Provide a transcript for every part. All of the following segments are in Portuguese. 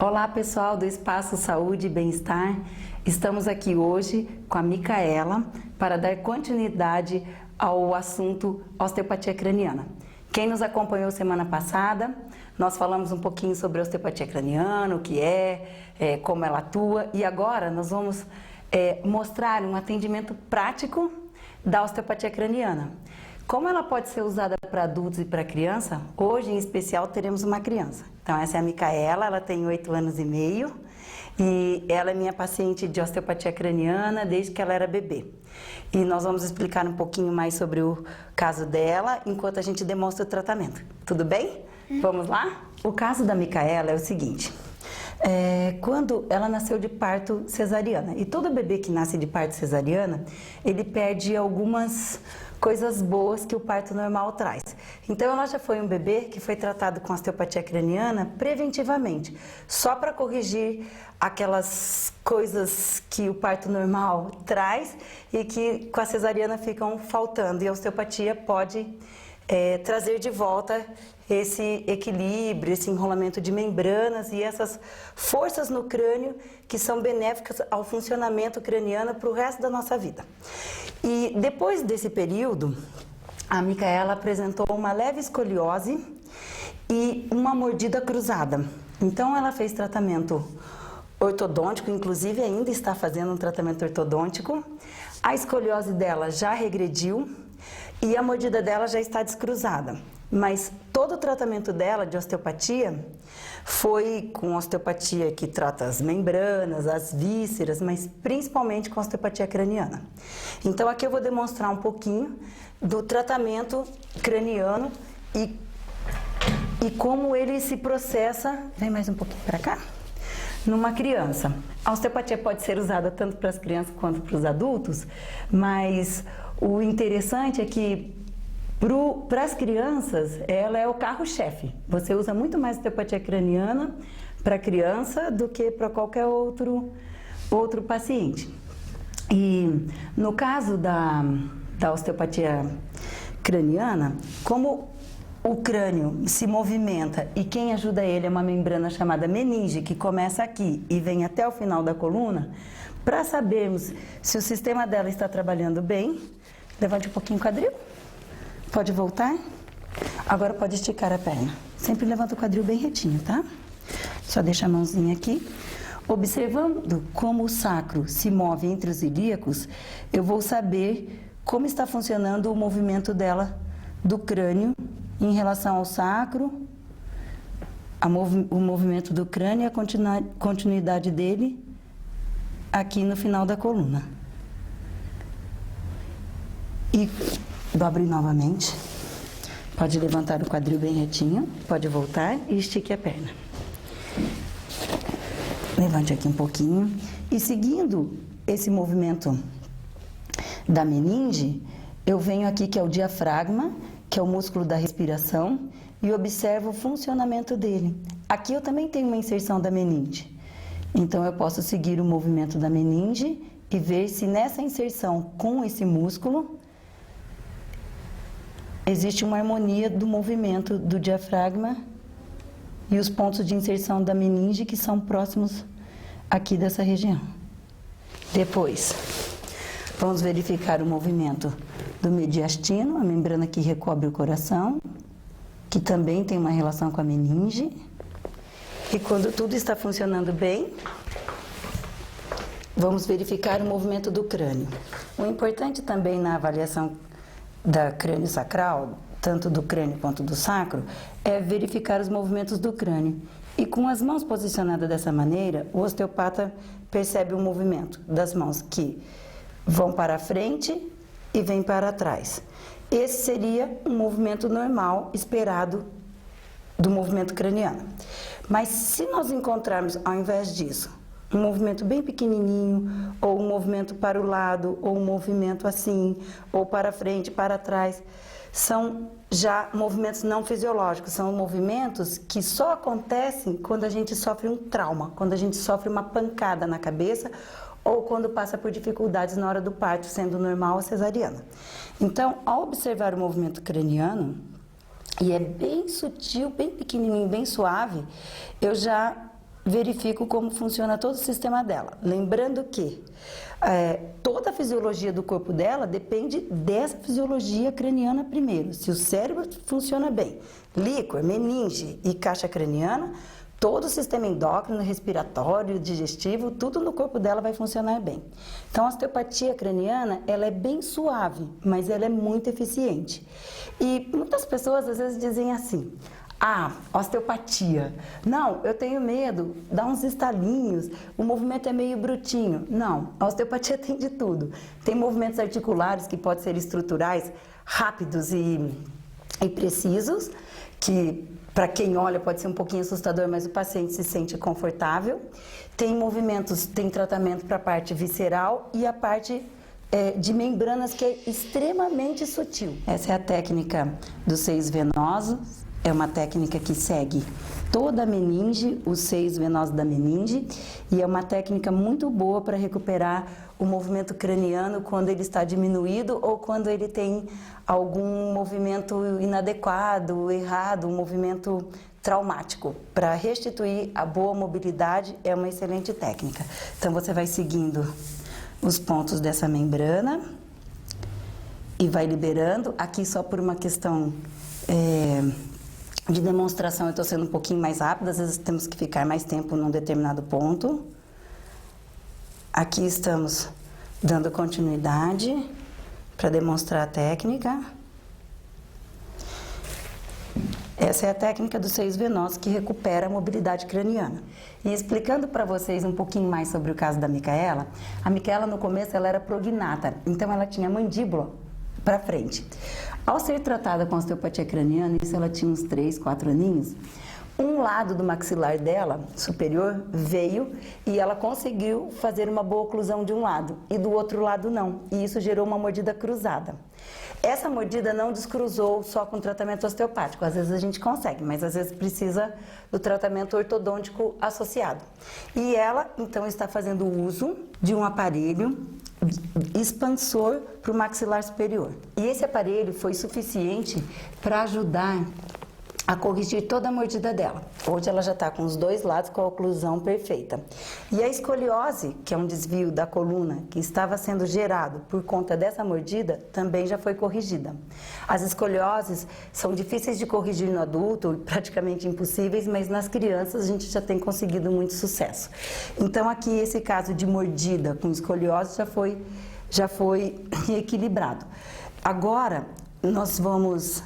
Olá pessoal do Espaço Saúde e Bem-Estar, estamos aqui hoje com a Micaela para dar continuidade ao assunto osteopatia craniana. Quem nos acompanhou semana passada, nós falamos um pouquinho sobre osteopatia craniana, o que como ela atua, e agora nós vamos mostrar um atendimento prático da osteopatia craniana. Como ela pode ser usada para adultos e para criança, hoje em especial teremos uma criança. Então essa é a Micaela, ela tem 8 anos e meio e ela é minha paciente de osteopatia craniana desde que ela era bebê. E nós vamos explicar um pouquinho mais sobre o caso dela enquanto a gente demonstra o tratamento. Tudo bem? Vamos lá? O caso da Micaela é o seguinte. Quando ela nasceu de parto cesariana, e todo bebê que nasce de parto cesariana, ele perde algumas coisas boas que o parto normal traz. Então ela já foi um bebê que foi tratado com osteopatia craniana preventivamente, só para corrigir aquelas coisas que o parto normal traz e que com a cesariana ficam faltando, e a osteopatia pode trazer de volta esse equilíbrio, esse enrolamento de membranas e essas forças no crânio que são benéficas ao funcionamento craniano para o resto da nossa vida. E depois desse período, a Micaela apresentou uma leve escoliose e uma mordida cruzada. Então ela fez tratamento ortodôntico, inclusive ainda está fazendo um tratamento ortodôntico. A escoliose dela já regrediu e a mordida dela já está descruzada. Mas todo o tratamento dela de osteopatia foi com osteopatia que trata as membranas, as vísceras, mas principalmente com osteopatia craniana. Então aqui eu vou demonstrar um pouquinho do tratamento craniano e como ele se processa, vem mais um pouquinho para cá, numa criança. A osteopatia pode ser usada tanto para as crianças quanto para os adultos, mas o interessante é que para as crianças, ela é o carro-chefe. Você usa muito mais osteopatia craniana para criança do que para qualquer outro paciente. E no caso da osteopatia craniana, como o crânio se movimenta e quem ajuda ele é uma membrana chamada meninge, que começa aqui e vem até o final da coluna, para sabermos se o sistema dela está trabalhando bem, levante um pouquinho o quadril. Pode voltar? Agora pode esticar a perna. Sempre levanta o quadril bem retinho, tá? Só deixa a mãozinha aqui. Observando como o sacro se move entre os ilíacos, eu vou saber como está funcionando o movimento dela do crânio em relação ao sacro, o movimento do crânio e a continuidade dele aqui no final da coluna. E dobre novamente. Pode levantar o quadril bem retinho, pode voltar e estique a perna. Levante aqui um pouquinho. E seguindo esse movimento da meninge, eu venho aqui que é o diafragma, que é o músculo da respiração, e observo o funcionamento dele. Aqui eu também tenho uma inserção da meninge. Então eu posso seguir o movimento da meninge e ver se nessa inserção com esse músculo existe uma harmonia do movimento do diafragma e os pontos de inserção da meninge que são próximos aqui dessa região. Depois, vamos verificar o movimento do mediastino, a membrana que recobre o coração, que também tem uma relação com a meninge. E quando tudo está funcionando bem, vamos verificar o movimento do crânio. O importante também na avaliação da crânio sacral, tanto do crânio quanto do sacro, é verificar os movimentos do crânio. E com as mãos posicionadas dessa maneira, o osteopata percebe o movimento das mãos que vão para a frente e vêm para trás. Esse seria um movimento normal, esperado do movimento craniano. Mas se nós encontrarmos, ao invés disso, um movimento bem pequenininho, ou um movimento para o lado, ou um movimento assim, ou para frente, para trás, são já movimentos não fisiológicos, são movimentos que só acontecem quando a gente sofre um trauma, quando a gente sofre uma pancada na cabeça, ou quando passa por dificuldades na hora do parto, sendo normal ou cesariana. Então, ao observar o movimento craniano, e é bem sutil, bem pequenininho, bem suave, eu já verifico como funciona todo o sistema dela. Lembrando que toda a fisiologia do corpo dela depende dessa fisiologia craniana primeiro. Se o cérebro funciona bem, líquor, meninge e caixa craniana, todo o sistema endócrino, respiratório, digestivo, tudo no corpo dela vai funcionar bem. Então, a osteopatia craniana, ela é bem suave, mas ela é muito eficiente. E muitas pessoas às vezes dizem assim: ah, osteopatia. Não, eu tenho medo, dá uns estalinhos, o movimento é meio brutinho. Não, a osteopatia tem de tudo. Tem movimentos articulares que podem ser estruturais, rápidos e precisos, que para quem olha pode ser um pouquinho assustador, mas o paciente se sente confortável. Tem movimentos, tem tratamento para a parte visceral e a parte de membranas, que é extremamente sutil. Essa é a técnica dos seios venosos. É uma técnica que segue toda a meninge, os seios venosos da meninge, e é uma técnica muito boa para recuperar o movimento craniano quando ele está diminuído ou quando ele tem algum movimento inadequado, errado, um movimento traumático. Para restituir a boa mobilidade, é uma excelente técnica. Então, você vai seguindo os pontos dessa membrana e vai liberando. Aqui, só por uma questão de demonstração, eu estou sendo um pouquinho mais rápida, às vezes temos que ficar mais tempo num determinado ponto. Aqui estamos dando continuidade para demonstrar a técnica. Essa é a técnica dos seios venosos, que recupera a mobilidade craniana. E explicando para vocês um pouquinho mais sobre o caso da Micaela, a Micaela no começo ela era prognata, então ela tinha mandíbula para frente. Ao ser tratada com osteopatia craniana, isso ela tinha uns 3, 4 aninhos, um lado do maxilar dela, superior, veio e ela conseguiu fazer uma boa oclusão de um lado e do outro lado não. E isso gerou uma mordida cruzada. Essa mordida não descruzou só com tratamento osteopático, às vezes a gente consegue, mas às vezes precisa do tratamento ortodôntico associado. E ela, então, está fazendo uso de um aparelho expansor para o maxilar superior. E esse aparelho foi suficiente para ajudar a corrigir toda a mordida dela. Hoje ela já está com os dois lados com a oclusão perfeita. E a escoliose, que é um desvio da coluna que estava sendo gerado por conta dessa mordida, também já foi corrigida. As escolioses são difíceis de corrigir no adulto, praticamente impossíveis, mas nas crianças a gente já tem conseguido muito sucesso. Então aqui esse caso de mordida com escoliose já foi equilibrado. Agora nós vamos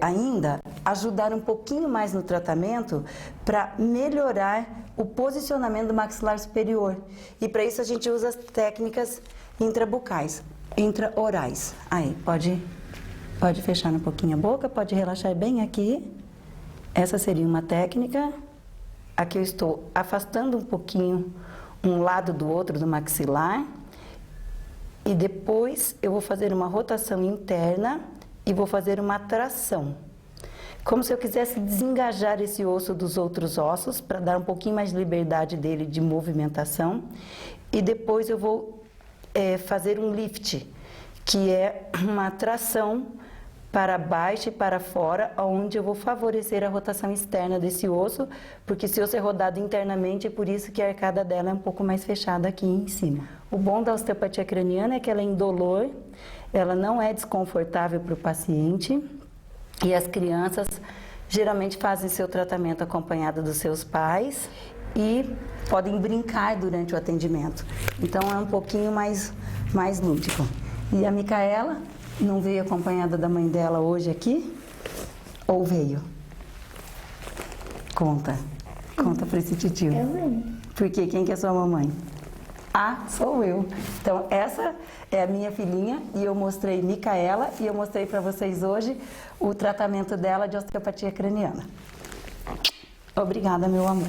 ainda ajudar um pouquinho mais no tratamento para melhorar o posicionamento do maxilar superior. E para isso a gente usa as técnicas intrabucais, intraorais. Aí, pode fechar um pouquinho a boca, pode relaxar bem aqui. Essa seria uma técnica. Aqui eu estou afastando um pouquinho um lado do outro do maxilar. E depois eu vou fazer uma rotação interna e vou fazer uma tração, como se eu quisesse desengajar esse osso dos outros ossos, para dar um pouquinho mais de liberdade dele de movimentação. E depois eu vou fazer um lift, que é uma tração para baixo e para fora, onde eu vou favorecer a rotação externa desse osso, porque esse osso é rodado internamente, é por isso que a arcada dela é um pouco mais fechada aqui em cima. O bom da osteopatia craniana é que ela é indolor, ela não é desconfortável para o paciente, e as crianças geralmente fazem seu tratamento acompanhado dos seus pais e podem brincar durante o atendimento. Então é um pouquinho mais lúdico. E a Micaela não veio acompanhada da mãe dela hoje aqui? Ou veio? Conta para esse titio. Eu venho. Por quê? Quem que é sua mamãe? Ah, sou eu. Então, essa é a minha filhinha e eu mostrei Micaela e eu mostrei para vocês hoje o tratamento dela de osteopatia craniana. Obrigada, meu amor.